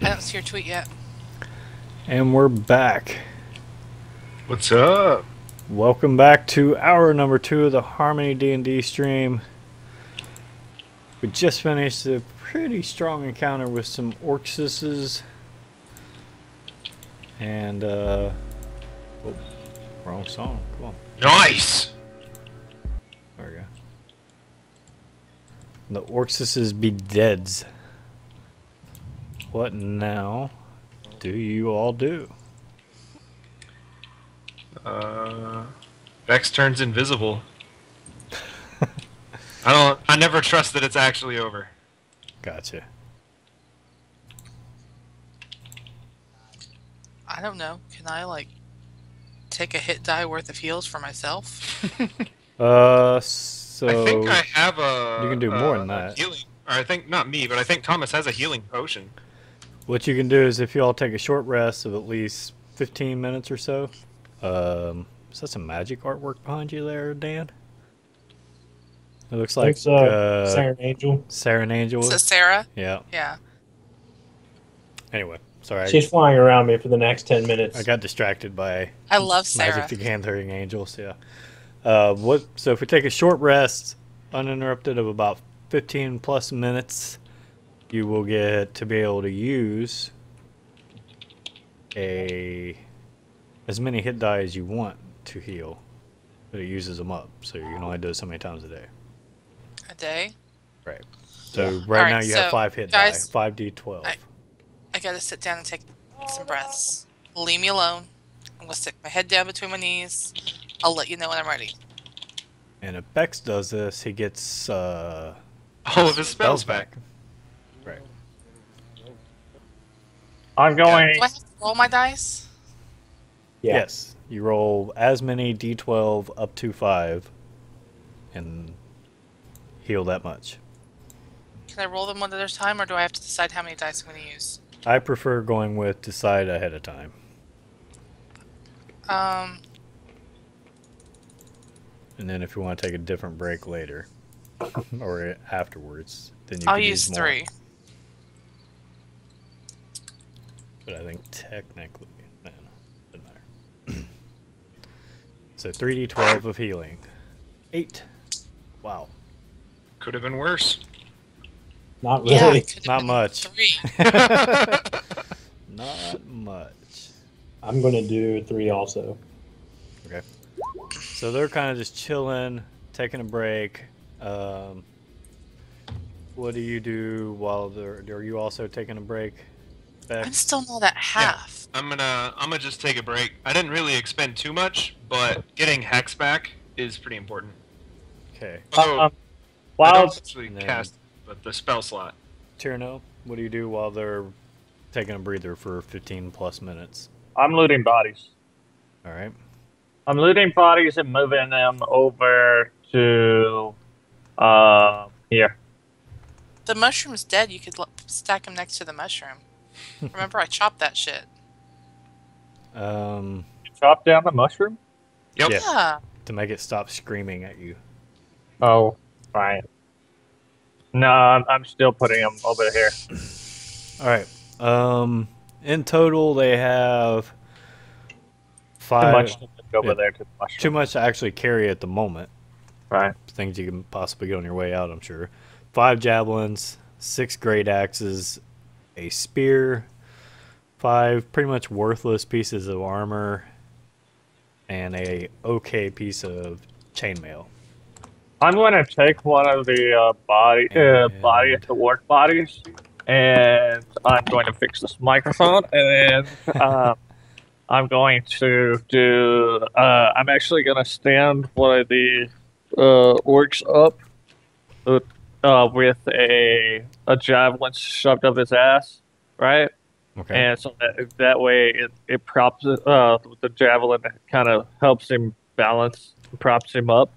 I don't see your tweet yet. And we're back. What's up? Welcome back to hour number 2 of the Harmony D&D stream. We just finished a pretty strong encounter with some orcsuses. And, oh, wrong song. Come on. Nice! There we go. The orcsuses be deads. What now do you all do? Vex turns invisible. I never trust that it's actually over. Gotcha. I don't know. Can I, like, take a hit die worth of heals for myself? So... I think I have a... You can do more than that. Healing. Or I think, not me, but I think Thomas has a healing potion. What you can do is if you all take a short rest of at least 15 minutes or so. Is that some magic artwork behind you there, Dan? It looks like Sarah Angel. Sarah Angel. Is it Sarah? Yeah. Yeah. Anyway, sorry. She's flying around me for the next 10 minutes. I got distracted by I love Sarah. Magic the Gathering Angels. Yeah. So if we take a short rest, uninterrupted of about 15 plus minutes, you will get to be able to use as many hit die as you want to heal, but it uses them up, so you can only do it so many times a day. A day? Right. So Yeah. right now Alright, you have so, 5 hit guys, die, 5d12. I gotta sit down and take some breaths. Leave me alone. I'm gonna stick my head down between my knees. I'll let you know when I'm ready. And if Bex does this, he gets All of his spells back. Right. I'm Do going. I have to roll my dice? Yeah. Yes. You roll as many d12 up to 5 and heal that much. Can I roll them one at a time, or do I have to decide how many dice I'm gonna use? I prefer going with decide ahead of time. And then if you want to take a different break later or afterwards, then you I'll can use more. 3. But I think technically, no, doesn't matter. So 3d12 of healing. 8. Wow. Could have been worse. Not Yeah, really. it could've Not been much. 3. Not much. I'm going to do 3 also. Okay. So they're kind of just chilling, taking a break. What do you do while are you also taking a break? I'm Bex? still not at half. I'm gonna just take a break. I didn't really expend too much, but getting Hex back is pretty important. Okay. Although, I While don't actually No. cast but the spell slot. Tierno, what do you do while they're taking a breather for 15 plus minutes? I'm looting bodies. All right. I'm looting bodies and moving them over to here. The mushroom's dead. You could stack him next to the mushroom. Remember, I chopped that shit. Um, Chop down the mushroom? Yep. Yeah. Yeah. to make it stop screaming at you. Oh, fine. No, I'm still putting them over here. All right. In total, they have Too 5. much to go over yeah. there to the mushroom. Too much to actually carry at the moment. Right. Things you can possibly get on your way out, I'm sure. 5 javelins, 6 great axes, a spear, 5 pretty much worthless pieces of armor, and a okay piece of chainmail. I'm going to take one of the the work bodies, and I'm going to fix this microphone, and then I'm going to do. I'm actually going to stand one of the orcs up with a javelin shoved up his ass, right? Okay. And so that way it props the javelin kind of helps him balance, props him up.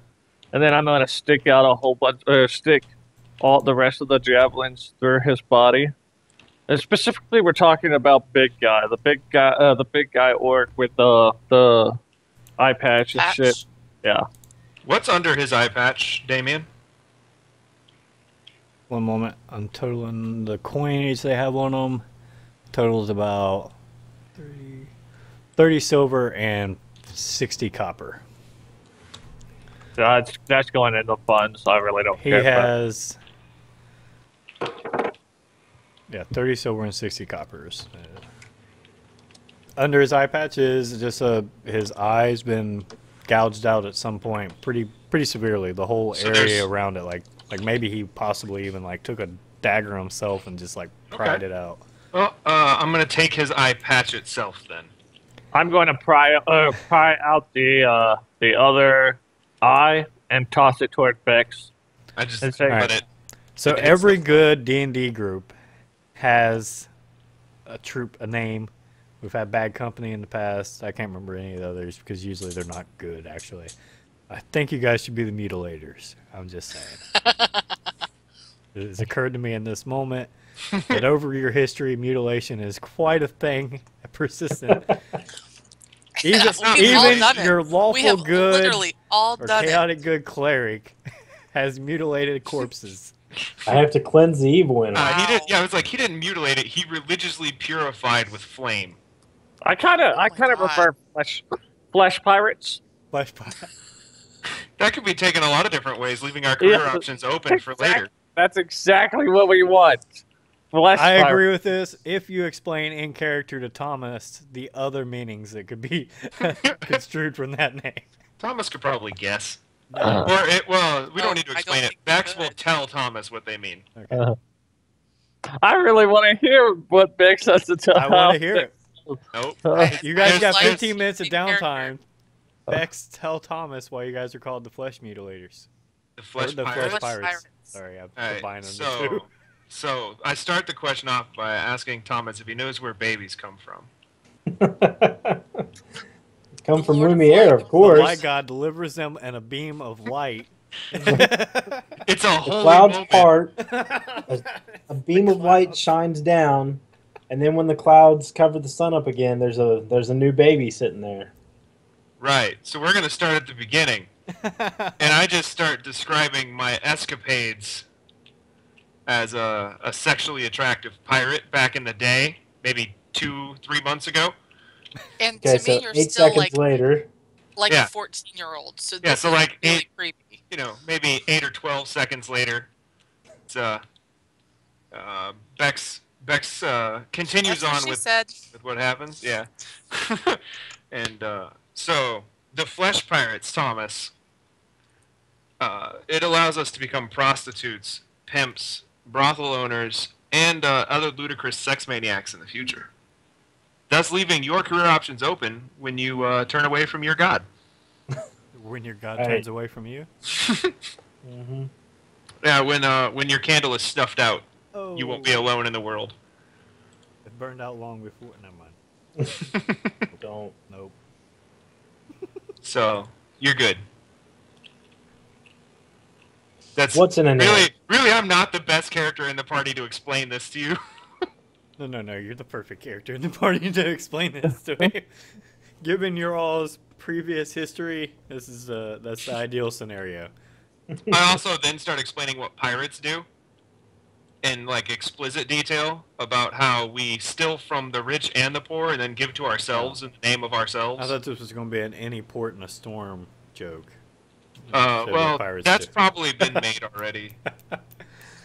And then I'm going to stick out a whole bunch, stick all the rest of the javelins through his body. And specifically, we're talking about big guy, the big guy orc with the eye patch and shit. Yeah. What's under his eye patch, Damien? One moment. I'm totaling the coinage they have on them. totals about 30 silver and 60 copper. That's going into funds, so I really don't He care. has 30 silver and 60 coppers. Under his eye patch is just his eye's been gouged out at some point pretty severely. The whole area around it, like maybe he possibly even like took a dagger himself and just like pried it out. Well, I'm gonna take his eye patch itself then. I'm going to pry out the other eye and toss it toward Bex. I just And say- let it. So every good D&D group has a name. We've had Bad Company in the past. I can't remember any of the others because usually they're not good, actually. I think you guys should be the Mutilators. I'm just saying. It has occurred to me in this moment that over your history, mutilation is quite a thing, persistent. Even We've all done it. your We lawful have good literally all or done it. chaotic good cleric has mutilated corpses. I have to cleanse the evil in it. He did. Yeah, I was like, he didn't mutilate it. He religiously purified with flame. I kind of God. prefer flesh pirates. Flesh pie. That could be taken a lot of different ways, leaving our career Yeah, options open for later. That's exactly what we want. Flesh I pirates. agree with this. If you explain in character to Thomas the other meanings that could be construed from that name. Thomas could probably guess. Uh, Well, we No, don't need to I don't explain it. think we Bex could. will tell Thomas what they mean. Okay. I really want to hear what Bex has to tell. I want to hear it. Nope. You guys got Like 15 minutes of in character. downtime. Bex, tell Thomas why you guys are called the Flesh Mutilators. The flesh Or the pirate. Flesh Flesh Pirates. Pirates. Sorry, I'm Alright, combining the two. so I start the question off by asking Thomas if he knows where babies come from. Come from Lord of Lumiere, Light. of The course. light God delivers them in a beam of light. It's a The holy clouds moment. part, a beam of light shines down, and then when the clouds cover the sun up again, there's a new baby sitting there. Right. So we're gonna start at the beginning, and I just start describing my escapades as a sexually attractive pirate back in the day, maybe 2-3 months ago. And Okay, to so me, you're 8 still seconds later. like Yeah. a 14-year-old. So Yeah, this so is like really 8 creepy. Maybe 8 or 12 seconds later, it's Bex continues That's what on she with said. what happens. Yeah. And so the flesh pirates, Thomas. It allows us to become prostitutes, pimps, brothel owners, and other ludicrous sex maniacs in the future. Thus, leaving your career options open when you turn away from your god. When your God Right. turns away from you. Hmm. Yeah, when your candle is snuffed out, Oh. you won't be alone in the world. It burned out long before. Never mind. Don't. Nope. So you're good. That's What's in a name? really. I'm not the best character in the party to explain this to you. No. You're the perfect character in the party to explain this to me. Given your all's previous history, that's the ideal scenario. I also then start explaining what pirates do in like explicit detail about how we steal from the rich and the poor and then give to ourselves in the name of ourselves. I thought this was going to be an any port in a storm joke. So what Well, pirates that's do. probably been made already.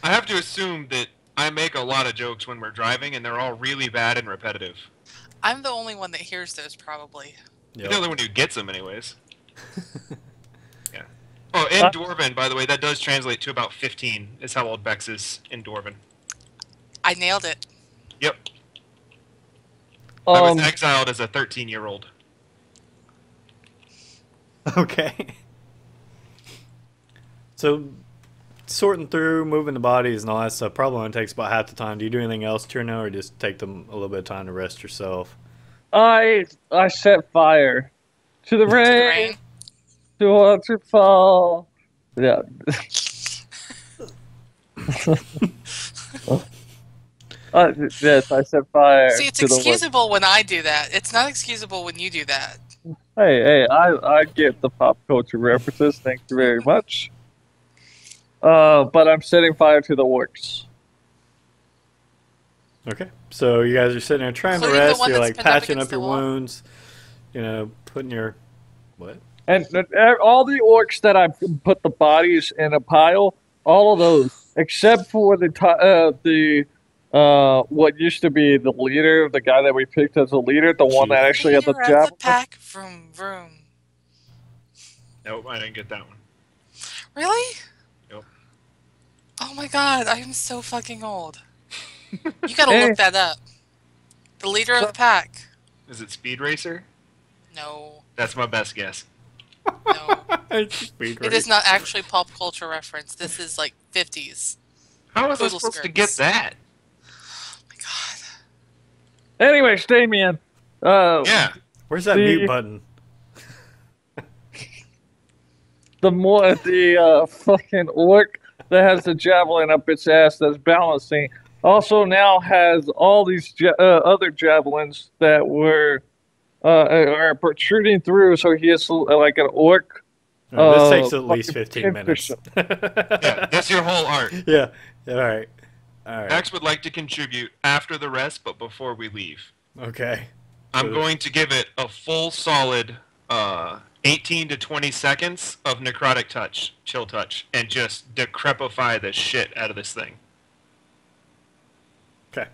I have to assume that I make a lot of jokes when we're driving, and they're all really bad and repetitive. I'm the only one that hears those, probably. You're the only one who gets them, anyways. Yeah. Oh, in Dwarven, by the way, that does translate to about 15, is how old Bex is in Dwarven. I nailed it. Yep. I Um, was exiled as a 13-year-old. Okay. So, sorting through, moving the bodies and all that stuff probably only takes about half the time. Do you do anything else, Tierno, or just take them a little bit of time to rest yourself? I set fire to the rain, Rain. to waterfall. Yeah. Yes, I set fire. See, it's to the excusable when I do that. It's not excusable when you do that. Hey, I get the pop culture references. Thank you very much. But I'm setting fire to the orcs. Okay, so you guys are sitting there trying to Including the rest. one You're that's like pinned up patching against up the your wall? wounds. You know, putting your what? And all the orcs that I've put the bodies in a pile, all of those, except for what used to be the leader, the guy that we picked as a leader, the one that Chief. actually had the Leader of the javelin. pack. Vroom, vroom. Nope, I didn't get that one. Really? Nope. Oh my god, I am so fucking old. You gotta Eh, look that up. The leader So- of the pack. Is it Speed Racer? No. That's my best guess. No. Speed It is not actually pop culture reference. This is like 50s. How was I Poodle supposed to get skirts. that? Oh my god. Anyways, Damien, Yeah. Where's that the- mute button? the fucking orc that has the javelin up its ass that's balancing also now has all these other javelins that were are protruding through, so he is like an orc. This takes at least fucking 15 minutes. Yeah, that's your whole art. Yeah. All right. All right. Max would like to contribute after the rest, but before we leave. Okay. I'm going to give it a full solid 18 to 20 seconds of necrotic touch, chill touch, and just decrepify the shit out of this thing. Okay.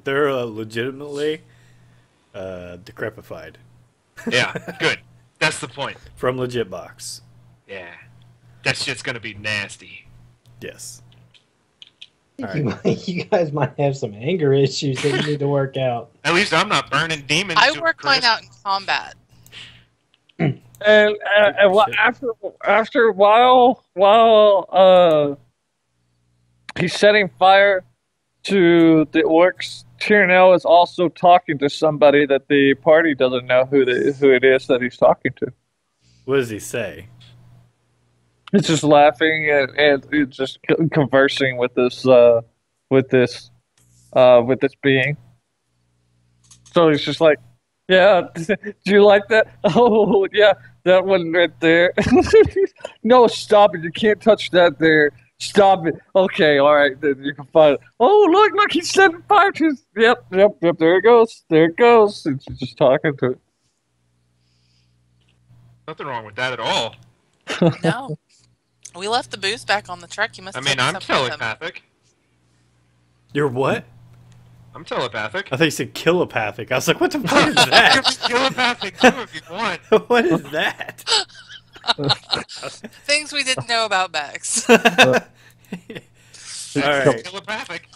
They're legitimately decrepified Yeah, good. That's the point. from legit box. Yeah. That shit's gonna be nasty. Yes. You guys might have some anger issues that you need to work out. At least I'm not burning demons. I to a work mine crisp. out in combat. And after a while, he's setting fire to the orcs. Tyrnell is also talking to somebody that the party doesn't know who it is that he's talking to. What does he say? He's just laughing and just conversing with this being. So he's just like, "Yeah, do you like that? Oh, yeah, that one right there. No, stop it! You can't touch that there. Stop it. Okay, all right, then you can find it. Oh, look, he's setting fire to his. Yep. There it goes. And she's just talking to it. Nothing wrong with that at all. No. We left the booze back on the truck. You must I have mean, taken I'm some with them. telepathic. You're what? I'm telepathic. I thought you said kilopathic. I was like, what the fuck is that? You can be telepathic too if you want. What is that? Things we didn't know about Bex. All right. Telepathic.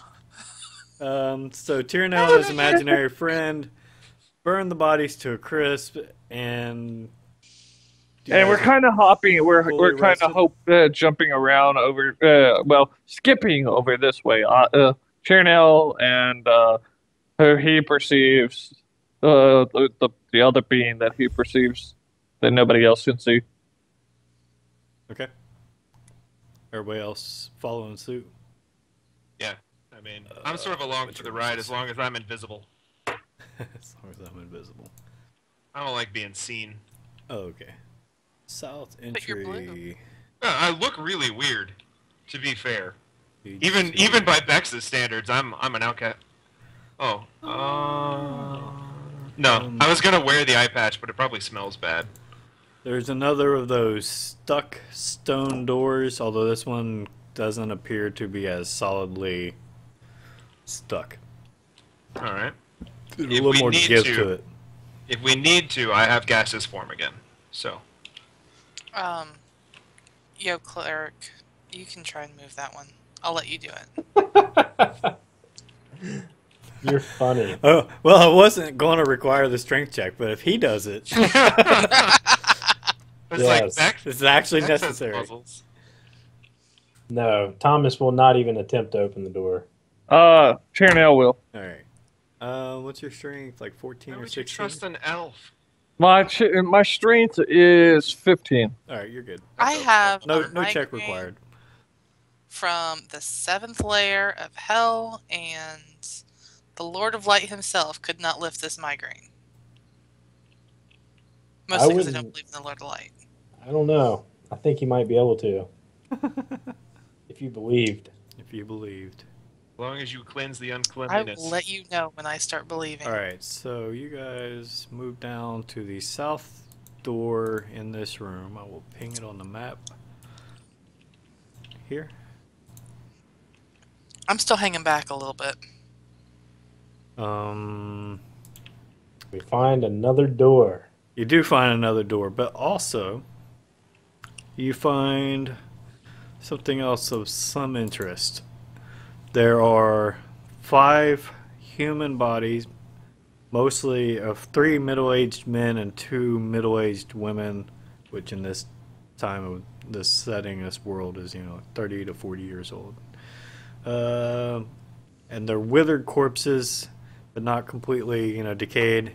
So Tyrnell and his imaginary friend burn the bodies to a crisp, and We're kind of hopping. We're kind rested? of jumping around over. Skipping over this way. Tyrnell and he perceives the other being that he perceives that nobody else can see. Okay. Everybody else following suit. Yeah. I mean, I'm sort of along for the ride as long as I'm invisible. As long as I'm invisible. I don't like being seen. Oh, okay. South But you're blue. entry. I look really weird, to be fair. Page Even two. by Bex's standards, I'm an outcast. Oh. No, I was gonna wear the eye patch, but it probably smells bad. There's another of those stuck stone doors, although this one doesn't appear to be as solidly stuck. All right. There's a If little we more need give to- to it. If we need to, I have gaseous form again. So. Yo, cleric, you can try and move that one. I'll let you do it. You're funny. Oh, well, I wasn't going to require the strength check, but if he does it, It's like Yes. Bex. it's actually Bex has necessary. puzzles. No, Thomas will not even attempt to open the door. Tyrnell will. All right. What's your strength? Like 14 Why or would you 16? trust an elf? My strength is 15. All right, you're good. I have No, a no check migraine required. from the 7th layer of hell, and the Lord of Light himself could not lift this migraine. Mostly because I don't wouldn't- believe in the Lord of Light. I don't know. I think he might be able to. If you believed. If you believed. As long as you cleanse the I uncleanliness. will let you know when I start believing. Alright, so you guys move down to the south door in this room. I will ping it on the map. Here. I'm still hanging back a little bit. We find another door. You do find another door, but also you find something else of some interest. There are 5 human bodies, mostly of 3 middle-aged men and 2 middle-aged women, which in this time of this setting, this world is 30 to 40 years old. And they're withered corpses, but not completely decayed,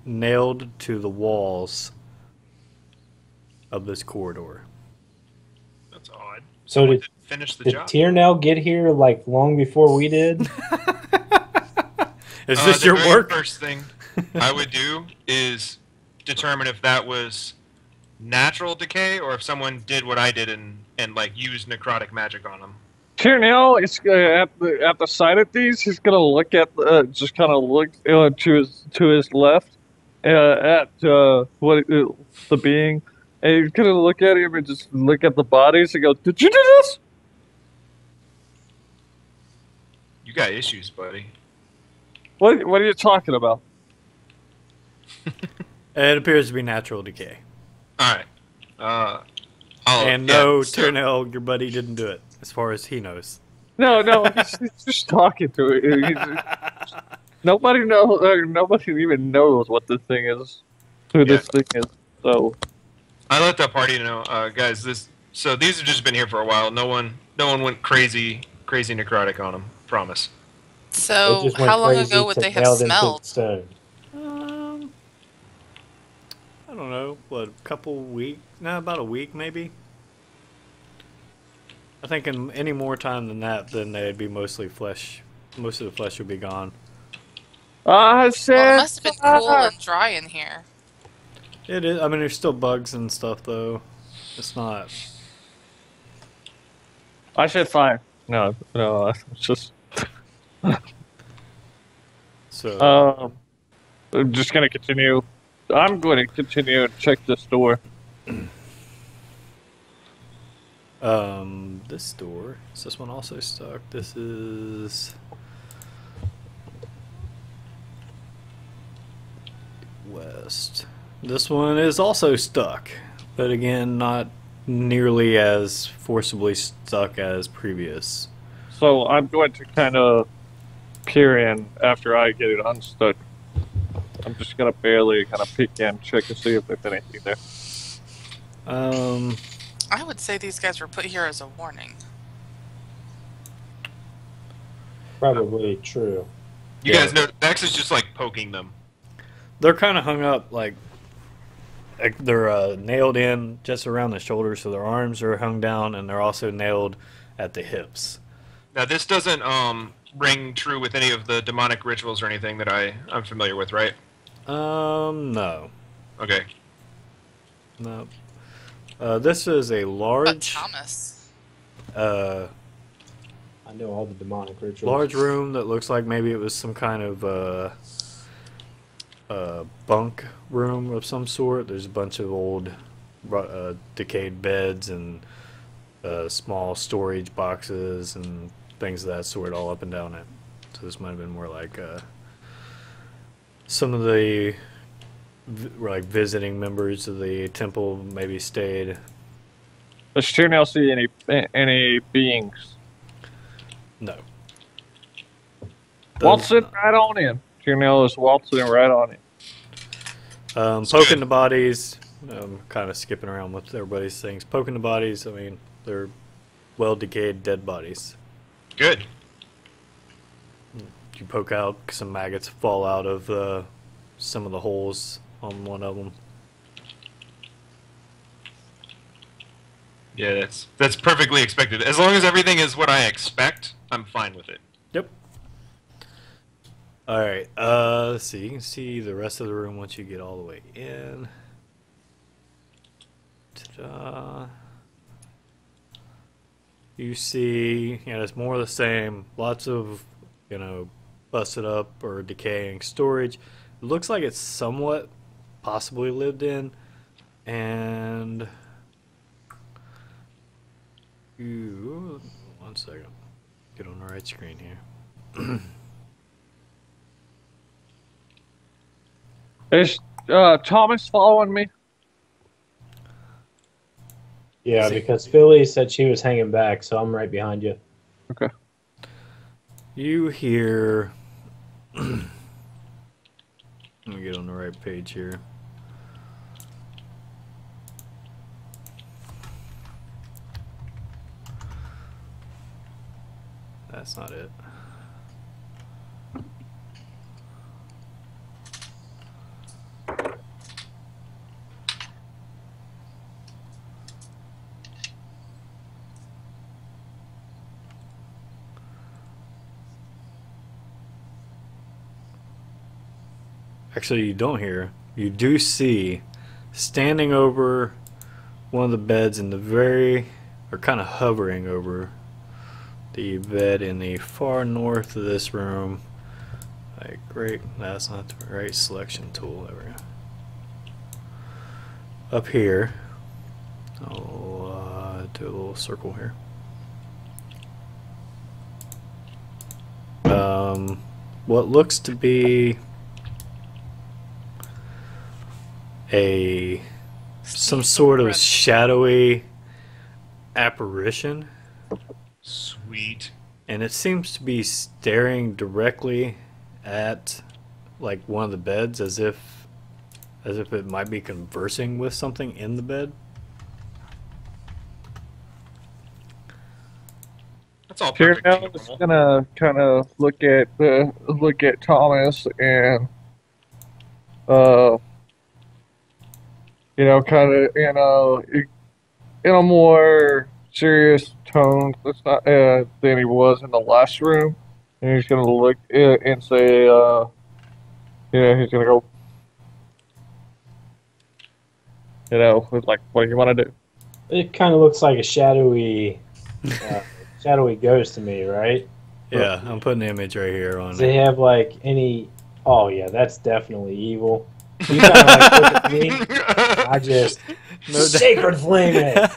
nailed to the walls of this corridor. That's odd. So Someone did, didn't finish the did job. Tiernell get here like long before we did? Is this The your very work? First thing I would do is determine if that was natural decay or if someone did what I did and like used necrotic magic on them. Tiernell is at the sight of these. He's gonna look at just kind of look to his left at what the being, and he's gonna look at him and just look at the bodies and go, "Did you do this?" You got issues, buddy. What are you talking about? It appears to be natural decay. All right. And no, Turnell, your buddy didn't do it, as far as he knows. No, he's just talking to it. Nobody even knows what this thing is, who this thing is. So I let the party know, guys. So these have just been here for a while. No one went crazy necrotic on them. Promise. So, They just went how long crazy ago would to they have nail them to the smelled? stone. I don't know, what, a couple weeks? No, about a week maybe. I think in any more time than that, then they'd be mostly flesh. Most of the flesh would be gone. I Well, it said, must have been cool and dry in here. It is. I mean, there's still bugs and stuff, though. It's not. I said fine. No, it's just. So. I'm just gonna continue. I'm going to continue and check this door. This door. Is this one also stuck? This is. West. This one is also stuck, but again, not nearly as forcibly stuck as previous. So I'm going to kind of peer in after I get it unstuck. I'm just gonna barely kind of peek in, check to see if there's anything there. I would say these guys were put here as a warning. Probably true. You guys know Vex is just like poking them. They're kind of hung up like they're nailed in just around the shoulders, so their arms are hung down, and they're also nailed at the hips. Now this doesn't ring true with any of the demonic rituals or anything that I'm familiar with, right? No. Okay. No. This is a But large, Thomas. I know all the demonic rituals. large room that looks like maybe it was some kind of bunk room of some sort. There's a bunch of old decayed beds and small storage boxes and things of that sort all up and down it. So this might have been more like some of the like visiting members of the temple maybe stayed. Does Tiernell see any beings? No. Waltzing right on in. Tiernell is waltzing right on in. Poking the bodies, kind of skipping around with everybody's things. Poking the bodies, I mean, they're well decayed dead bodies. Good. You poke out, some maggots fall out of some of the holes on one of them. Yeah, that's perfectly expected. As long as everything is what I expect, I'm fine with it. Yep. Alright, let's see. You can see the rest of the room once you get all the way in. Ta-da. You see, it's more of the same. Lots of, busted up or decaying storage. It looks like it's somewhat possibly lived in. And you, one second, get on the right screen here. Is Thomas following me? Yeah, because Philly said she was hanging back, so I'm right behind you. Okay. You hear. Let me get on the right page here. That's not it. Actually, you don't hear. You do see, standing over one of the beds in the or kind of hovering over the bed in the far north of this room. Like, great, that's not the right selection tool. There we go. Up here, I'll do a little circle here. What looks to be some sort of shadowy apparition. Sweet. And it seems to be staring directly at like one of the beds as if it might be conversing with something in the bed. That's all Here perfectly now, just normal. gonna kind of look at Thomas and kind of in a more serious tone. That's not than he was in the last room, and he's gonna look and say, he's gonna go, like, what do you want to do? It kind of looks like a shadowy ghost to me, right? Yeah, I'm putting the image right here on Does they have like any? Oh yeah, that's definitely evil. You kind of like look at me. I just sacred flame it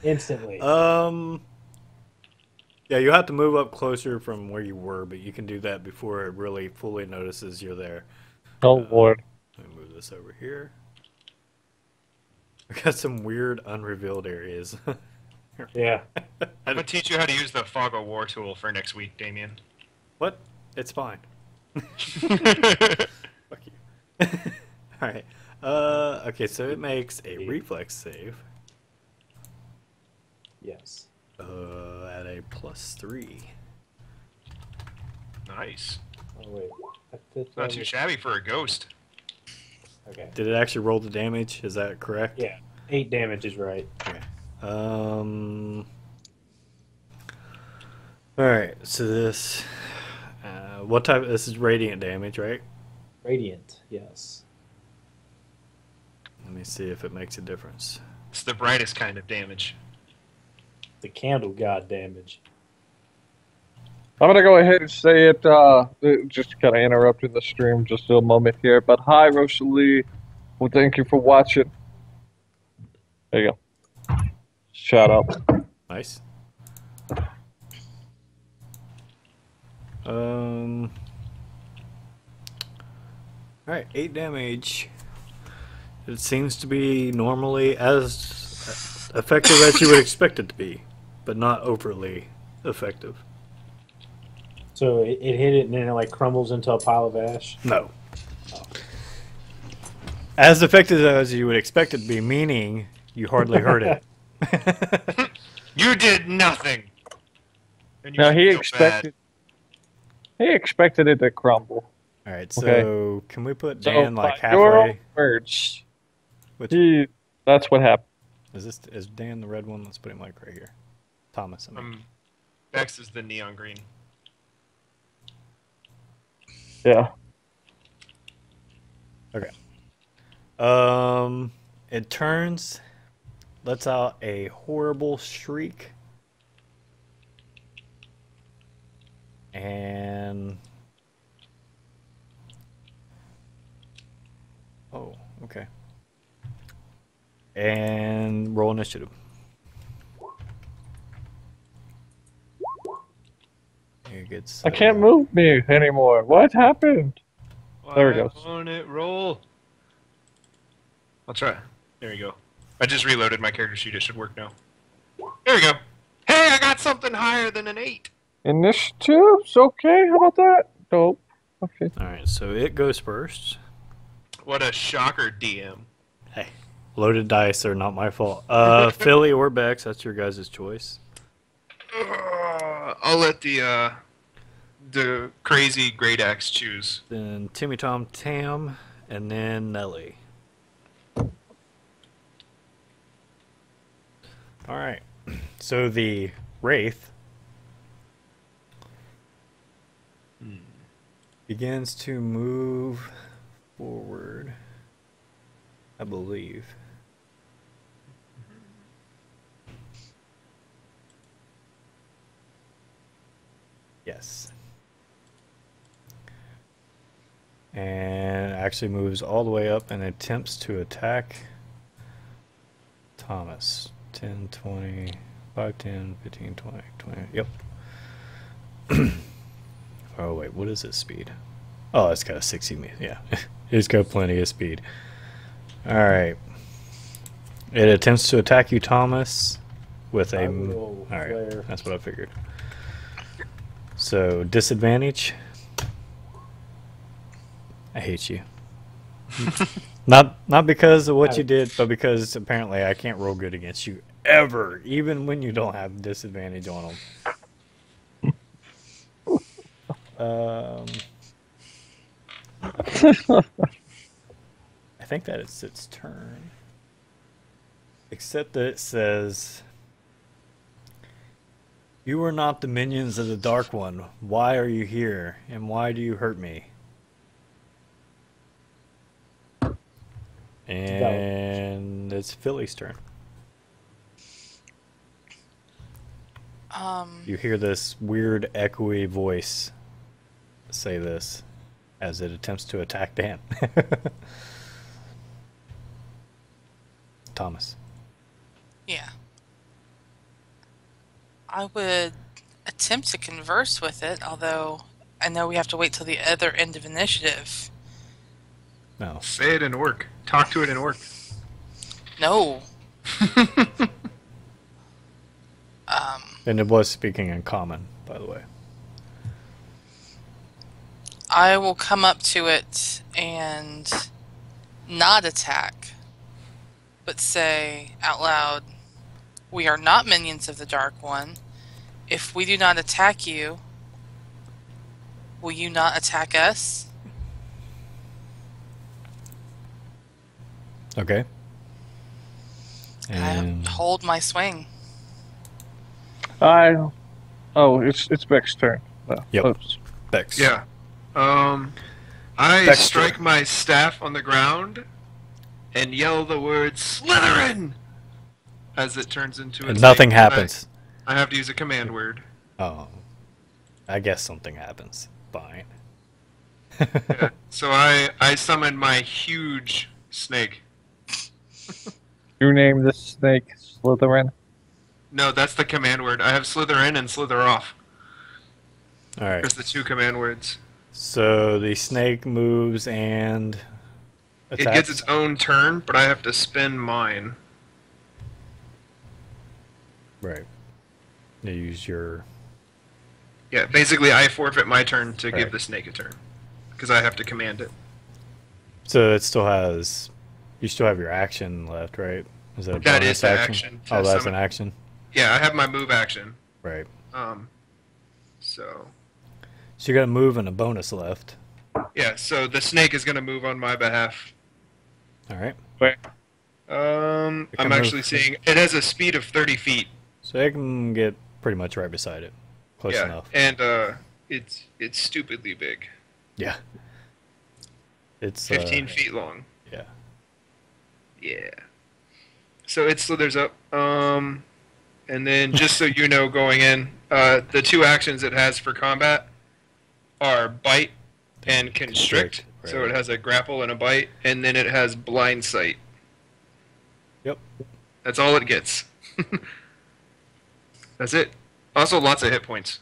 instantly. Yeah, you'll have to move up closer from where you were, but you can do that before it really fully notices you're there. Oh Lord! Let me move this over here. We got some weird unrevealed areas. Yeah. I'm gonna teach you how to use the Fog of War tool for next week, Damien. What? It's fine. Fuck you. Alright. Okay, so it makes a reflex save. Yes. At a +3. Nice. Oh wait. That fits Not over- too shabby for a ghost. Okay. Did it actually roll the damage? Is that correct? Yeah. 8 damage is right. Okay. Alright, so this. What type? This is radiant damage, right? Radiant. Yes. Let me see if it makes a difference. It's the brightest kind of damage. The candle god damage. I'm gonna go ahead and say it. Just kind of interrupting the stream just a moment here. But hi, Rosalie. Well, thank you for watching. There you go. Shut up. Nice. Alright, 8 damage. It seems to be normally as effective as you would expect it to be, but not overly effective. So it hit it and then it like crumbles into a pile of ash. No. As effective as you would expect it to be, meaning you hardly hurt it. You did nothing. And you Now should he feel expected. He expected it to crumble. Alright, so Okay. can we put So, Dan like by your own halfway? words, Which that's what happened. is Dan the red one? Let's put him like right here. Thomas, I mean. Bex is the neon green. Yeah. Okay. It turns, lets out a horrible shriek, And oh, okay. And roll initiative. It gets, I can't move me anymore. What happened? There it goes. On it, roll. I'll try. There you go. I just reloaded my character sheet. It should work now. There we go. Hey, I got something higher than an 8. Initiatives? Okay, how about that? Nope. Okay. All right, so it goes first. What a shocker, DM. Hey, loaded dice are not my fault. Philly or Bex, that's your guys' choice. I'll let the crazy great axe choose. Then Timmy Tom Tam, and then Nelly. All right, so the Wraith begins to move forward, I believe. Yes. And actually moves all the way up and attempts to attack Thomas. 10, 20, 5, 10, 15, 20, 20. Yep. Oh, wait, what is its speed? Oh, it's got a 60 meter. Yeah, it's got plenty of speed. Alright. It attempts to attack you, Thomas, with a... Alright, flare. that's what I figured. So, disadvantage. I hate you. Not because of what you did, but because apparently I can't roll good against you ever, even when you don't have disadvantage on them. I think that it's its turn. Except that it says, "You are not the minions of the Dark One. Why are you here? And why do you hurt me?" And it's Philly's turn. You hear this weird echoey voice say this as it attempts to attack Dan. Thomas. Yeah. I would attempt to converse with it, although I know we have to wait till the other end of initiative. No. Say it in orc. Talk to it in orc. No. And it was speaking in common, by the way. I will come up to it and not attack, but say out loud, "We are not minions of the Dark One. If we do not attack you, will you not attack us?" Okay. I And hold my swing. Oh, it's Beck's turn. Oh, Yep. oops. Bex. Yeah. I Dexter. strike my staff on the ground and yell the word Slytherin as it turns into a And nothing snake. happens. I have to use a command word. Oh. I guess something happens. Fine. Yeah. So I summon my huge snake. You name this snake Slytherin? No, that's the command word. I have slither in and slither off. Alright. There's the two command words. So the snake moves and attacks. It gets its own turn, but I have to spend mine. Right. You use your... Yeah, basically I forfeit my turn to Right. give the snake a turn. Because I have to command it. So it still has... You still have your action left, right? Is that a That bonus is the action? action to Oh, that's summon- an action? Yeah, I have my move action. Right. So... So you got a move and a bonus left. Yeah, so the snake is going to move on my behalf. Alright. I'm can actually move. seeing... It has a speed of 30 feet. So it can get pretty much right beside it. Close Yeah, enough. and it's stupidly big. Yeah. It's 15 feet long. Yeah. Yeah. So it slithers up. And then just so you know, going in, the two actions it has for combat are bite and constrict. Right. So it has a grapple and a bite, and then it has blind sight. Yep. That's all it gets. That's it. Also, lots of hit points.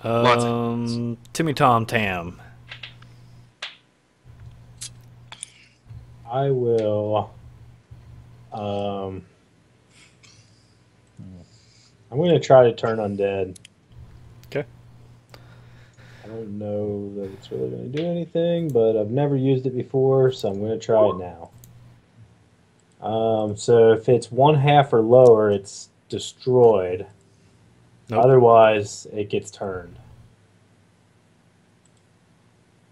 Lots of Timmy Tom Tam. I will. I'm going to try to turn undead. Okay. I don't know that it's really going to do anything, but I've never used it before, so I'm going to try it now. So if it's 1/2 or lower, it's destroyed. Nope. Otherwise, it gets turned.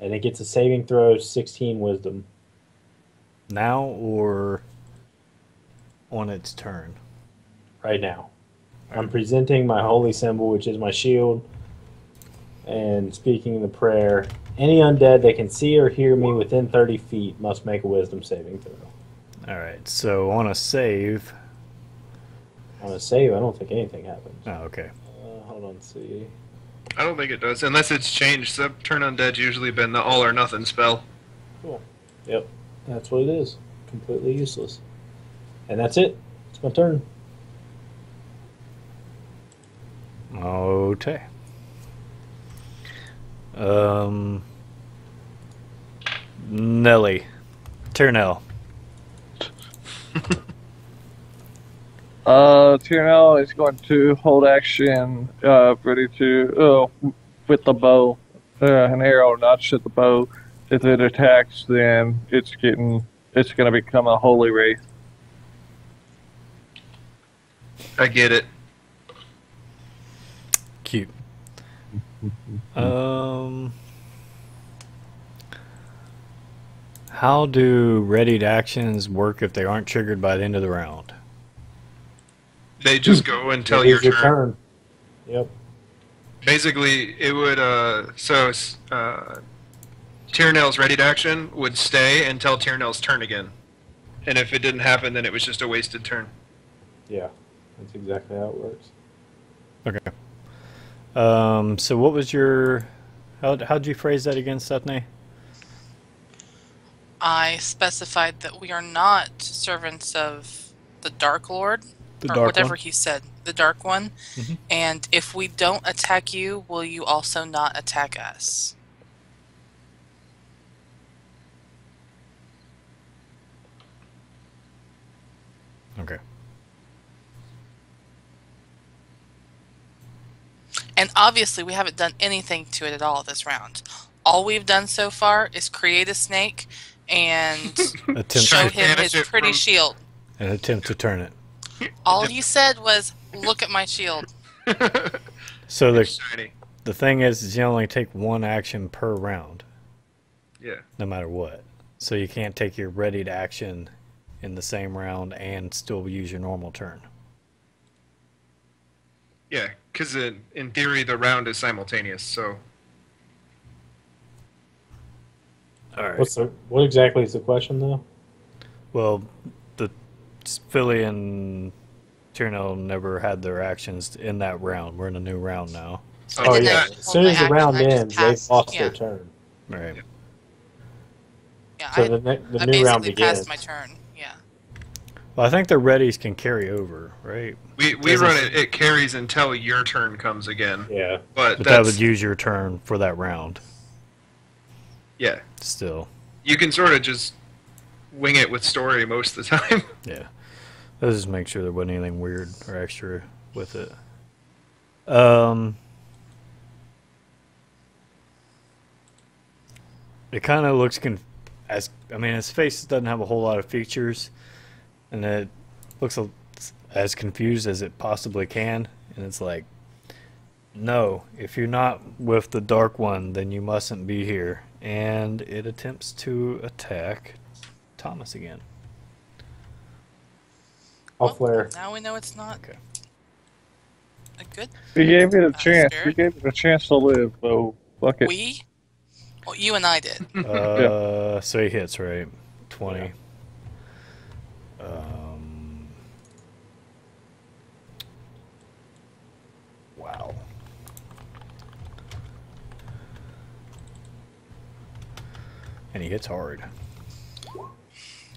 And it gets a saving throw, 16 wisdom. Now or on its turn? Right now. I'm presenting my holy symbol, which is my shield, and speaking the prayer. Any undead that can see or hear me within 30 feet must make a wisdom saving throw. Alright, so on a save. On a save, I don't think anything happens. Oh, okay. Hold on, see. I don't think it does, unless it's changed. So turn undead's usually been the all or nothing spell. Cool. Yep, that's what it is. Completely useless. And that's it. It's my turn. Okay. Nelly. Tyrnell. Tyrnell is going to hold action, ready to, with the bow, an arrow notched at the bow. If it attacks, then it's going to become a holy wraith. I get it. Cute. How do readied actions work if they aren't triggered by the end of the round? They just go until It your is your turn. turn. Yep. Basically, it would, Tyrnell's ready to action would stay until Tyrnell's turn again. And if it didn't happen, then it was just a wasted turn. Yeah, that's exactly how it works. Okay. So what was your... How'd you phrase that again, Stephanie? I specified that we are not servants of the Dark Lord, The or Dark whatever One? he said, the Dark One. Mhm. And if we don't attack you, will you also not attack us? Okay. And obviously, we haven't done anything to it at all this round. All we've done so far is create a snake and Attempt show to, him his Banish it pretty from- shield. an attempt to turn it. All he said was, "Look at my shield." So It's shiny. the thing is you only take one action per round, Yeah. no matter what. So you can't take your readied action in the same round and still use your normal turn. Yeah, because in theory, the round is simultaneous, so... All right. What exactly is the question, though? Well, the Philly and Tyrnell never had their actions in that round. We're in a new round now. I Oh, didn't yeah. actually As hold soon my as the action, round I just ends, they've passed- lost yeah. their turn. Right. Yeah, So I the I new round basically begins. passed my turn. Yeah. Well, I think the readies can carry over, right? We Doesn't run s- it, it carries until your turn comes again. Yeah. But But that that's... would use your turn for that round. Yeah. Still. You can sort of just wing it with story most of the time. Yeah. Let's just make sure there wasn't anything weird or extra with it. It kind of looks his face doesn't have a whole lot of features, and it looks as confused as it possibly can. And it's like, no, if you're not with the Dark One, then you mustn't be here. And it attempts to attack Thomas again. I'll Well, flare. Now we know it's not Okay. a good. We gave it a chance. Spirit? We gave it a chance to live, so fuck it. We? Well, you and I did. So he hits, right? 20. Wow. And he hits hard.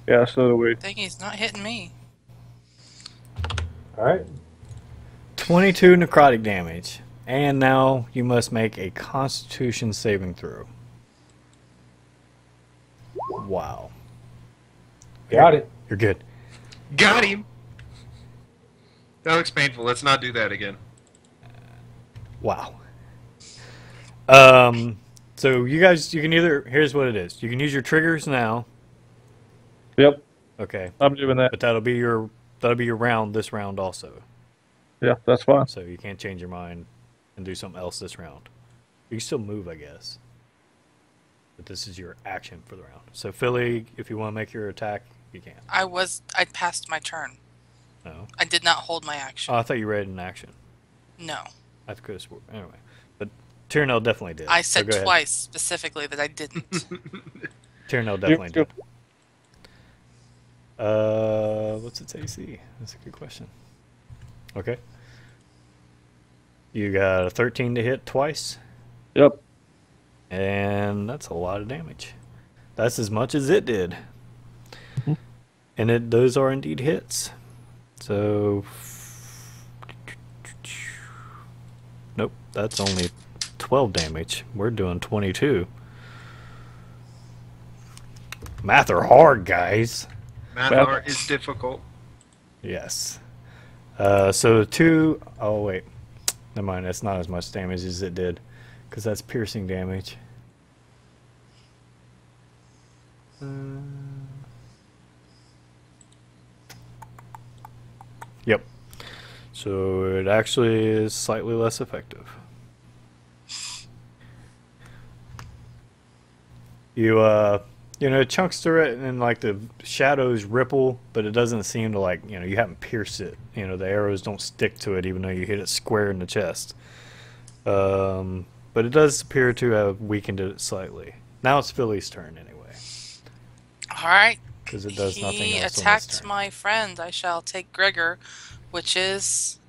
Yeah, so do we. Dang, he's not hitting me. All right. 22 necrotic damage. And now you must make a Constitution saving throw. Wow. Got it. You're good. Got him. That looks painful. Let's not do that again. Wow. So you guys, you can either, here's what it is. You can use your triggers now. Yep, Okay. I'm doing that. But that'll be your round this round also. Yeah, that's fine. So you can't change your mind and do something else this round. You can still move, I guess. But this is your action for the round. So Philly, if you want to make your attack, you can. I passed my turn. No. I did not hold my action. Oh, I thought you read it in action. No. I could have swore. Anyway. But Tyrnell definitely did. I So said go ahead. twice specifically that I didn't. Tyrnell definitely did. What's its AC? That's a good question. Okay. You got a 13 to hit twice, Yep. and that's a lot of damage. That's as much as it did. And those are indeed hits. So, nope, that's only 12 damage. We're doing 22. Math are hard, guys. Math Well- art is difficult. Yes. So two, oh wait. Never mind, that's not as much damage as it did. Because that's piercing damage. Yep. So it actually is slightly less effective. It chunks through it and like the shadows ripple, but it doesn't seem to you haven't pierced it. The arrows don't stick to it even though you hit it square in the chest. But it does appear to have weakened it slightly. Now it's Philly's turn anyway. Alright. Because it does nothing He else on this attacked turn. my friend. I shall take Gregor, which is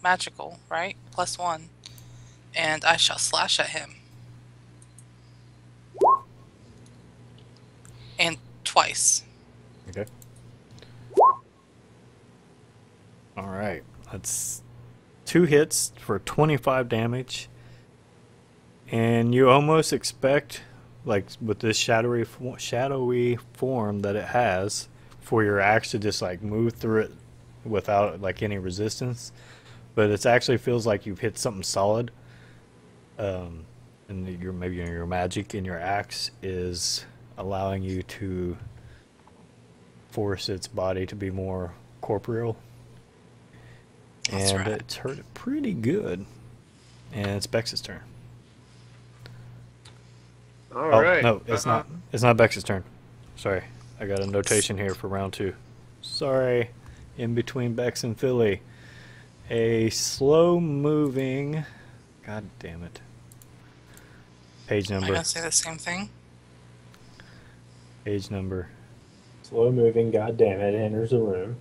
magical, right? +1. And I shall slash at him. And twice. Okay. Alright. That's 2 hits for 25 damage. And you almost expect, like with this shadowy form that it has, for your axe to just like move through it without like any resistance. But it actually feels like you've hit something solid. And maybe your magic in your axe is allowing you to force its body to be more corporeal. That's And right. it's hurt it pretty good. And it's Bex's turn. All Oh, right. no, it's not. It's not Bex's turn. Sorry. I got a notation here for round 2. Sorry. In between Bex and Philly. A slow moving. God damn it. Page Am I number. going to say the same thing? Page number. Slow moving, goddamn it, enters the room.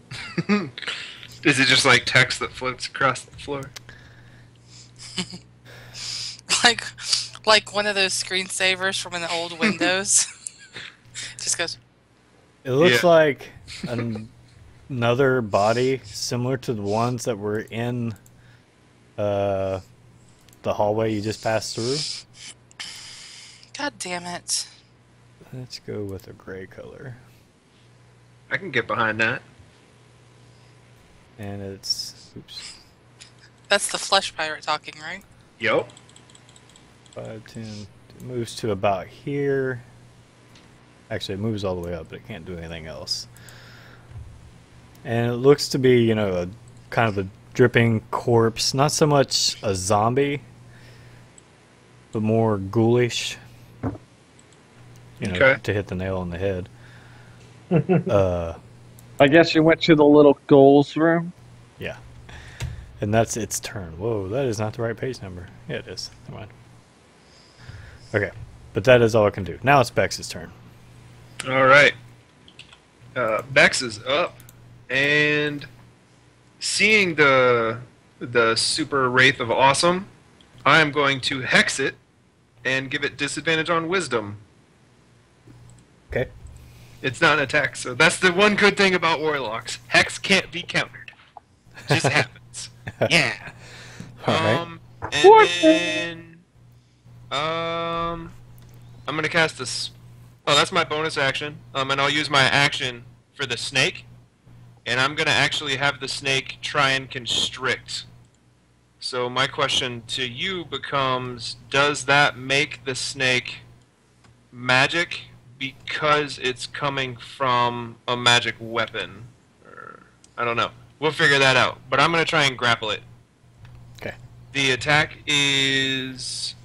Is it just like text that floats across the floor? Like one of those screensavers from an old Windows. Just goes. It looks Yeah. like another body similar to the ones that were in the hallway you just passed through. God damn it. Let's go with a gray color. I can get behind that. And it's, oops, That's the flesh pirate talking, right? Yup. 5, 10. It moves to about here. Actually, it moves all the way up, but it can't do anything else. And it looks to be, a kind of a dripping corpse. Not so much a zombie, but more ghoulish. Okay. To hit the nail on the head. I guess you went to the little goals room. Yeah. And that's its turn. Whoa, that is not the right page number. Yeah, it is. Never mind. Okay. But that is all I can do. Now it's Bex's turn. All right. Bex is up, and seeing the super wraith of awesome, I am going to hex it and give it disadvantage on wisdom. Okay. It's not an attack, so that's the one good thing about warlocks. Hex can't be countered. Just happens. Yeah. All right. And then I'm gonna cast this. Oh, that's my bonus action. And I'll use my action for the snake, and I'm gonna actually have the snake try and constrict. So my question to you becomes: does that make the snake magic because it's coming from a magic weapon? Or, I don't know. We'll figure that out. But I'm gonna try and grapple it. Okay. The attack is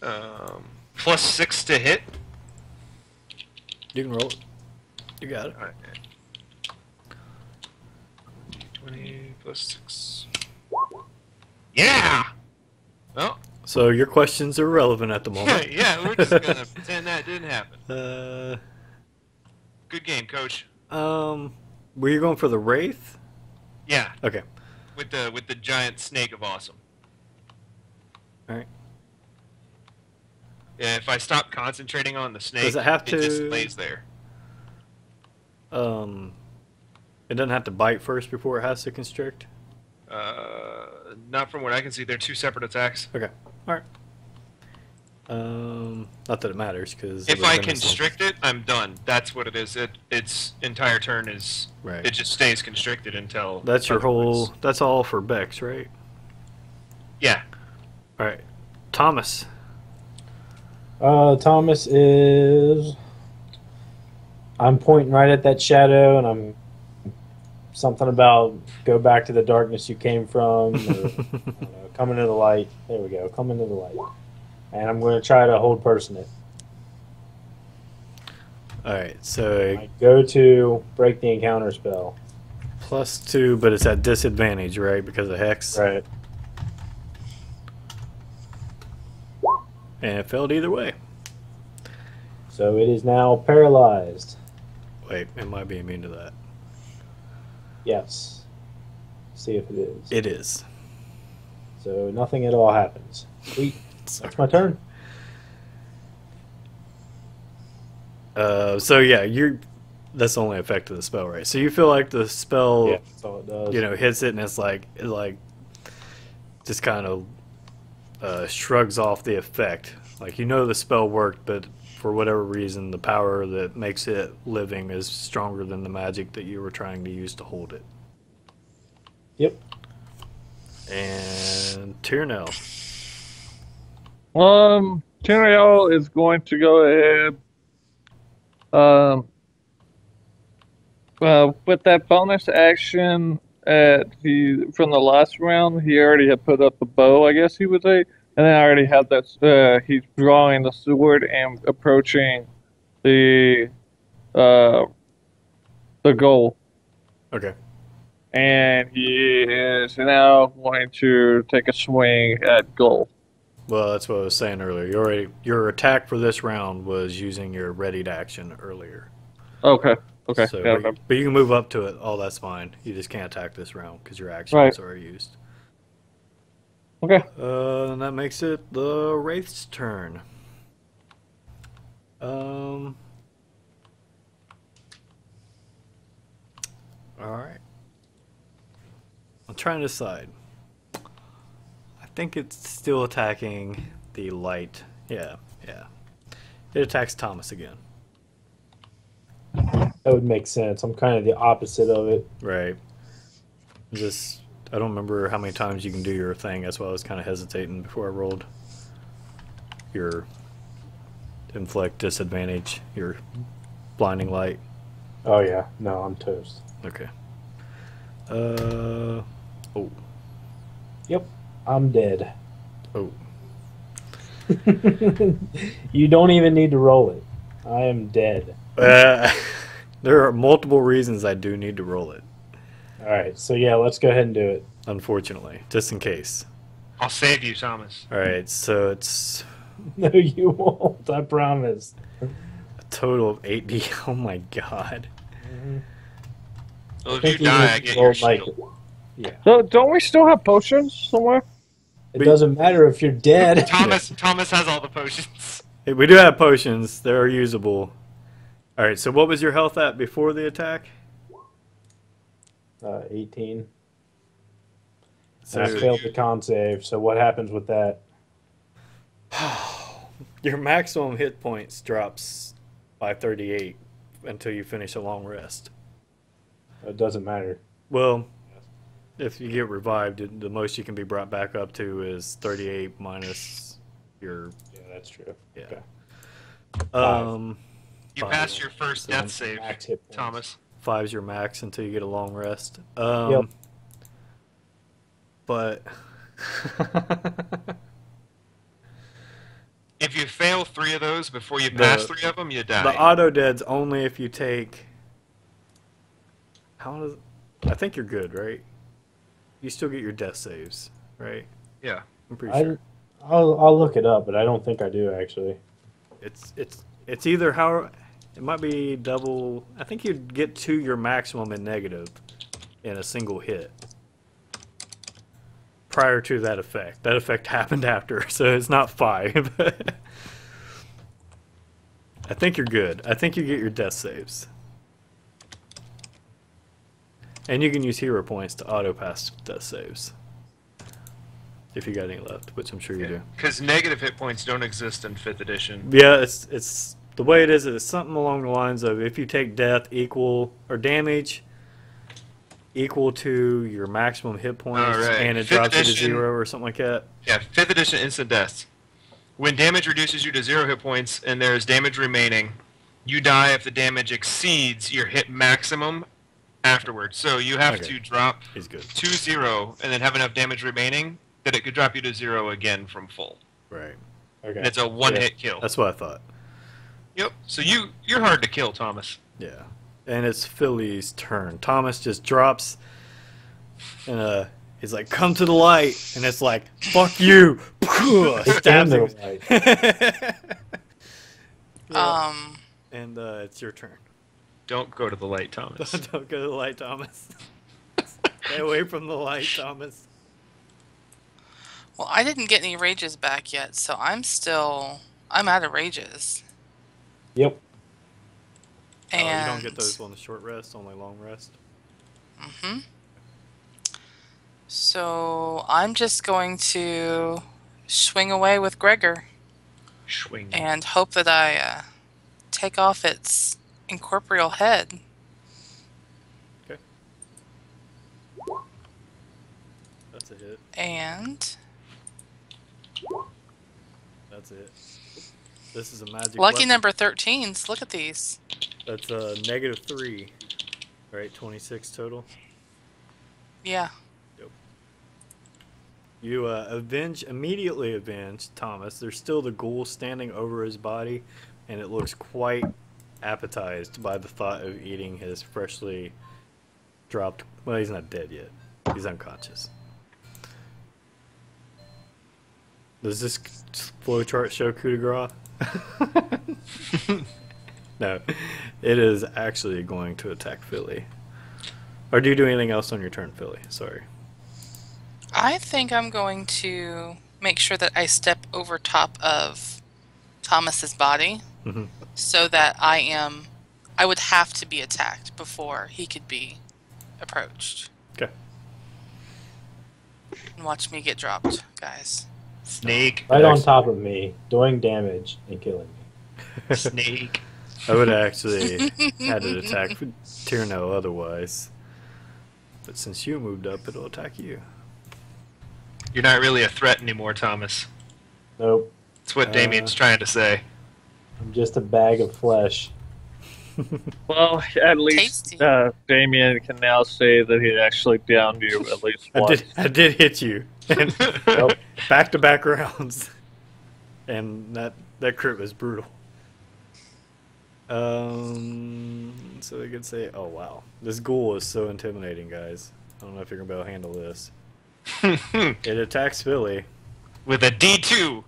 +6 to hit. You can roll it. You got it. Alright. 20 +6. Yeah! Well, So your questions are relevant at the moment. yeah, we're just gonna pretend that didn't happen. Uh, Good game, coach. were you going for the wraith? Yeah, Okay. with the giant snake of awesome. All right. Yeah, if I stop concentrating on the snake, Does it have it just to- lays there. It doesn't have to bite first before it has to constrict. Not from what I can see. They're two separate attacks. Okay. All right. Not that it matters because If I constrict it, I'm done. That's what it is. Its entire turn is. Right. It just stays constricted until. That's your otherwise. whole. That's all for Bex, right? Yeah. All right. Thomas. Thomas is. I'm pointing right at that shadow, and I'm something about go back to the darkness you came from, or, I don't know, come into the light. There we go, come into the light. And I'm going to try to hold person it. All right. So I go to break the encounter spell. +2, but it's at disadvantage, right? Because of hex. Right. And it failed either way. So it is now paralyzed. Wait, it might be immune to that. Yes. See if it is. It is. So nothing at all happens. Sweet. Sorry. That's my turn. So yeah, that's the only effect of the spell, right? So you feel like the spell, Yeah, that's all it does. hits it, and it's like it just kind of shrugs off the effect. Like the spell worked, but for whatever reason, the power that makes it living is stronger than the magic that you were trying to use to hold it. Yep. And Tyrnell. Tyrael is going to go ahead. With that bonus action from the last round, he already had put up a bow, I guess he would say, and then I already had that. He's drawing the sword and approaching the goal, Okay. and he is now going to take a swing at goal. Well, that's what I was saying earlier. Your attack for this round was using your readied action earlier. Okay. Okay. So, Yeah, but you can move up to it. All that's fine. You just can't attack this round because your action is already used. okay. And that makes it the Wraith's turn. All right. I'm trying to decide. I think it's still attacking the light. Yeah. It attacks Thomas again. That would make sense. I'm kind of the opposite of it. Right. I don't remember how many times you can do your thing. That's why I was kind of hesitating before I rolled your inflict disadvantage, your blinding light. Oh, yeah. No, I'm toast. Okay. Yep. I'm dead. Oh. You don't even need to roll it. I am dead. There are multiple reasons I do need to roll it, All right. So, yeah, let's go ahead and do it. unfortunately, just in case. I'll save you, Thomas. All right, so it's No, you won't. I promise. a total of 8d. Oh my god. Well, if think you you die, need I to get roll your like- shield. Yeah. So don't we still have potions somewhere? It doesn't matter if you're dead. Thomas has all the potions. Hey, we do have potions. They're usable. All right. So what was your health at before the attack? 18. So And I failed the con save. So what happens with that? your maximum hit points drops by 38 until you finish a long rest. It doesn't matter. Well, if you get revived, the most you can be brought back up to is 38 minus your Yeah, that's true. yeah. Okay. You Fine. passed your first death save, Max hit points. Thomas. 5's your max until you get a long rest. Yep. But If you fail 3 of those before you pass 3 of them, you die. the auto dead's only if you take. How does? I think you're good, right? You still get your death saves, right? Yeah. I'm pretty sure. I'll look it up, but I don't think I do actually. It's either how it might be double. I think you'd get to your maximum in negative in a single hit. Prior to that effect. That effect happened after, so it's not 5. I think you're good. I think you get your death saves. And you can use hero points to auto pass death saves. If you got any left, which I'm sure you do. Because negative hit points don't exist in 5th edition. Yeah, it's the way it is. It's something along the lines of if you take death equal or damage equal to your maximum hit points, Alright. and it 5th drops you to edition- 0 or something like that. Yeah, 5th edition instant deaths. When damage reduces you to 0 hit points and there is damage remaining, you die if the damage exceeds your hit maximum afterwards. So you have Okay. to drop He's good. to 0 and then have enough damage remaining that it could drop you to 0 again from full. Right. Okay. And it's a one-hit kill. That's what I thought. Yep. So you're hard to kill, Thomas. Yeah. And it's Philly's turn. Thomas just drops and he's like, "Come to the light," and it's like, "Fuck you!" Stabs him. Yeah. And it's your turn. Don't go to the light, Thomas. Don't go to the light, Thomas. Stay away from the light, Thomas. Well, I didn't get any rages back yet, so I'm out of rages. Yep. And Oh, you don't get those on the short rest, only long rest. Mm-hmm. So I'm just going to swing away with Gregor Swing. and hope that I take off its incorporeal head. Okay. That's a hit. And That's it. This is a magic lucky weapon. number 13s. Look at these. That's a -3. Right, 26 total. Yeah. You immediately avenge Thomas. There's still the ghoul standing over his body, and it looks quite appetized by the thought of eating his freshly dropped. Well, he's not dead yet. He's unconscious. Does this flowchart show coup de grace? No, it is actually going to attack Philly. Or do you do anything else on your turn, Philly? Sorry. I think I'm going to make sure that I step over top of Thomas's body Mm-hmm. so that I would have to be attacked before he could be approached. Okay. And watch me get dropped, guys. Snake. Right on top of me, doing damage and killing me. Snake. I would actually had it attack Tierno otherwise. But since you moved up, it'll attack you. You're not really a threat anymore, Thomas. Nope. That's what Damien's trying to say. I'm just a bag of flesh. Well, at least Tasty. Damien can now say that he actually downed you at least once. I did hit you. And Nope. back-to-back rounds. And that crit was brutal. So we could say, oh wow. This ghoul is so intimidating, guys. I don't know if you're going to be able to handle this. It attacks Philly. With a D2.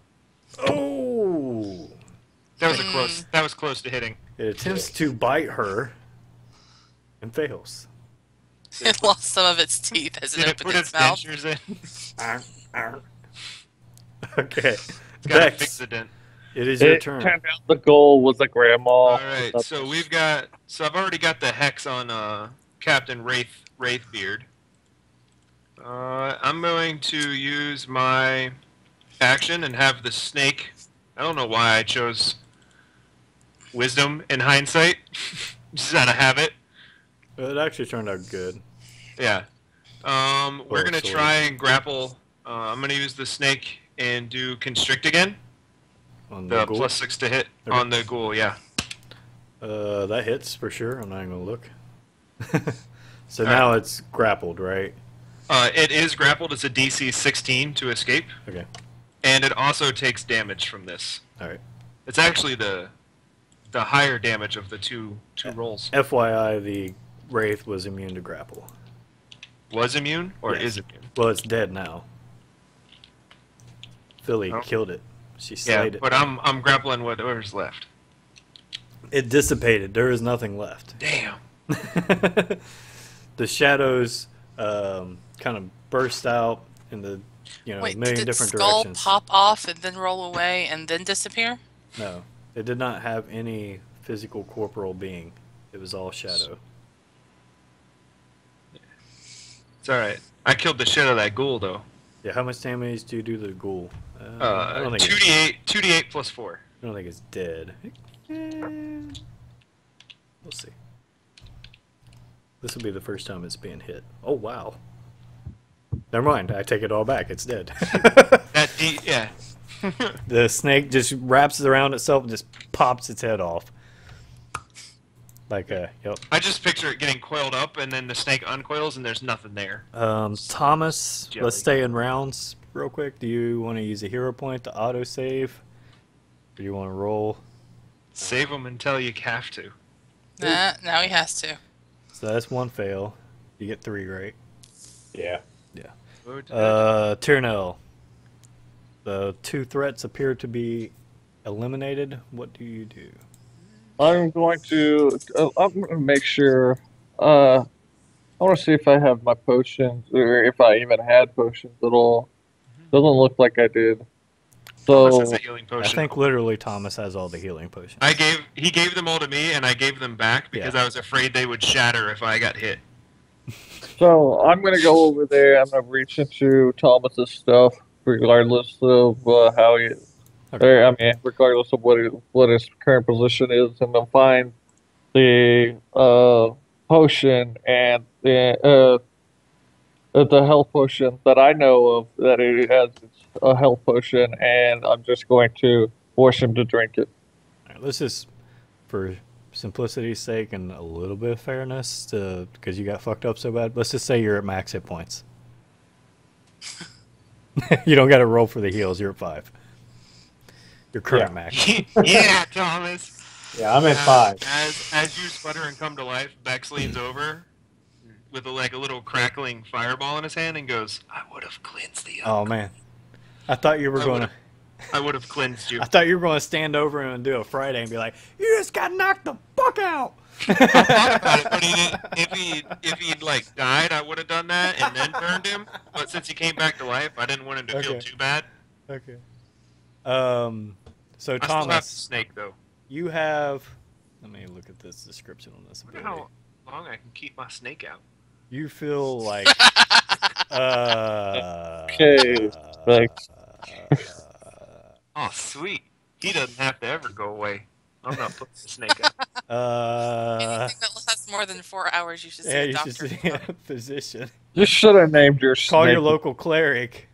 Oh! That was close to hitting. It attempts to bite her and fails. It lost some of its teeth as it Did it opened put its its mouth. dentures in? Okay. It's gotta Dex. fix the dent. It is your It turn. turned out the goal was a grandma. All right, so we've got. So I've already got the hex on Captain Wraithbeard. I'm going to use my action and have the snake. I don't know why I chose wisdom in hindsight, just out of habit. It actually turned out good. Yeah. We're Oh, gonna sorry. try and grapple. I'm gonna use the snake and do constrict again. On The ghoul? +6 to hit Okay. on the ghoul. Yeah. That hits for sure. I'm not even gonna look. So All now right. it's grappled, right? It is grappled. It's a DC 16 to escape, Okay. and it also takes damage from this. All right. It's actually the higher damage of the two rolls. FYI, the wraith was immune to grapple. Was immune or Yes. is immune? Well, it's dead now. Philly Oh. killed it. She Yeah, slayed but I'm grappling whatever's left. it. It dissipated. There is nothing left. Damn. The shadows kind of burst out in the Wait, million did different skull directions. pop off and then roll away and then disappear? No, it did not have any physical corporal being. It was all shadow. It's all right. I killed the shit out of that ghoul though. Yeah, how much damage do you do to the ghoul? I don't think 2d8 plus 4. I don't think it's dead. We'll see. This will be the first time it's being hit. Oh wow. Never mind. I take it all back. It's dead. Yeah. The snake just wraps around itself and just pops its head off. Like yep. I just picture it getting coiled up, and then the snake uncoils, and there's nothing there. Thomas, Jelly. let's stay in rounds real quick. Do you want to use a hero point to auto save? Or do you want to roll? Save them until you have to. Nah, now he has to. So that's one fail. You get 3, right? Yeah. Tyrnell. The 2 threats appear to be eliminated. What do you do? I'm going to make sure. I want to see if I have my potions, or if I even had potions at all. Doesn't look like I did. Thomas So has a healing I potion. think literally Thomas has all the healing potions. He gave them all to me, and I gave them back because Yeah. I was afraid they would shatter if I got hit. So I'm gonna go over there. I'm gonna reach into Thomas's stuff, regardless of how he, Okay. or, I mean, regardless of what his current position is, and then find the potion and the health potion that I know of that it has a health potion, and I'm just going to force him to drink it. All right, let's just, for simplicity's sake and a little bit of fairness, because you got fucked up so bad, let's just say you're at max hit points. You don't got to roll for the heals. You're at 5. Your current Yeah. max. Yeah, Thomas. Yeah, I'm at 5. As you sputter and come to life, Bex leans over with a little crackling fireball in his hand and goes, "I would have cleansed the. Oh man, I thought you were I going to. I would have cleansed you." I thought you were going to stand over him and do a Friday and be like, "You just got knocked the fuck out." I thought about it, but if he'd died, I would have done that and then burned him. But since he came back to life, I didn't want him to feel Okay. too bad. Okay. So I still have the Thomas, snake though. you have. Let me look at this description on this I wonder ability. how long I can keep my snake out. You feel like. Okay, thanks. Oh, sweet. He doesn't have to ever go away. I'm not putting the snake out. Anything that lasts more than 4 hours, you should see Yeah, a you doctor. should see a physician. You should have named your Call snake. your local cleric.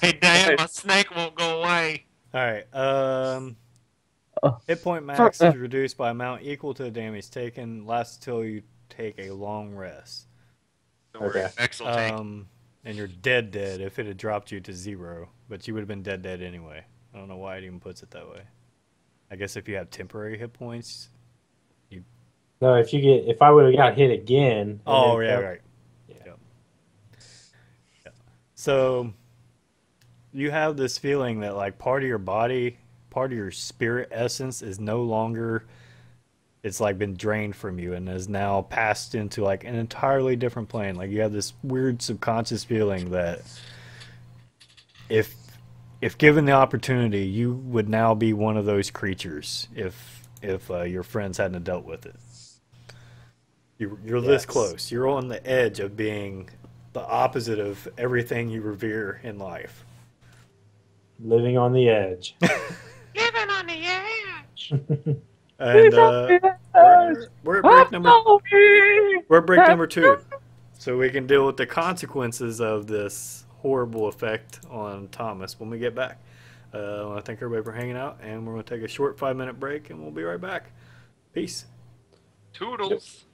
Hey, damn, my snake won't go away. All right. Hit point max is reduced by amount equal to the damage taken. Lasts until you take a long rest. Don't worry, Okay. Bex will take. And you're dead if it had dropped you to 0, but you would have been dead anyway. I don't know why it even puts it that way. I guess if you have temporary hit points. No, if I would have got hit again. and Oh then- yeah, right. Yeah. Yep. Yeah. So you have this feeling that part of your body, part of your spirit essence is no longer. It's been drained from you and has now passed into an entirely different plane. You have this weird subconscious feeling that if if given the opportunity, you would now be one of those creatures if your friends hadn't dealt with it. You're this Yes. close. You're on the edge of being the opposite of everything you revere in life. Living on the edge. Living on the edge. And we're at break number we're at break number 2, so we can deal with the consequences of this horrible effect on Thomas when we get back. I want to thank everybody for hanging out, and we're going to take a short 5-minute break, and we'll be right back. Peace. Toodles.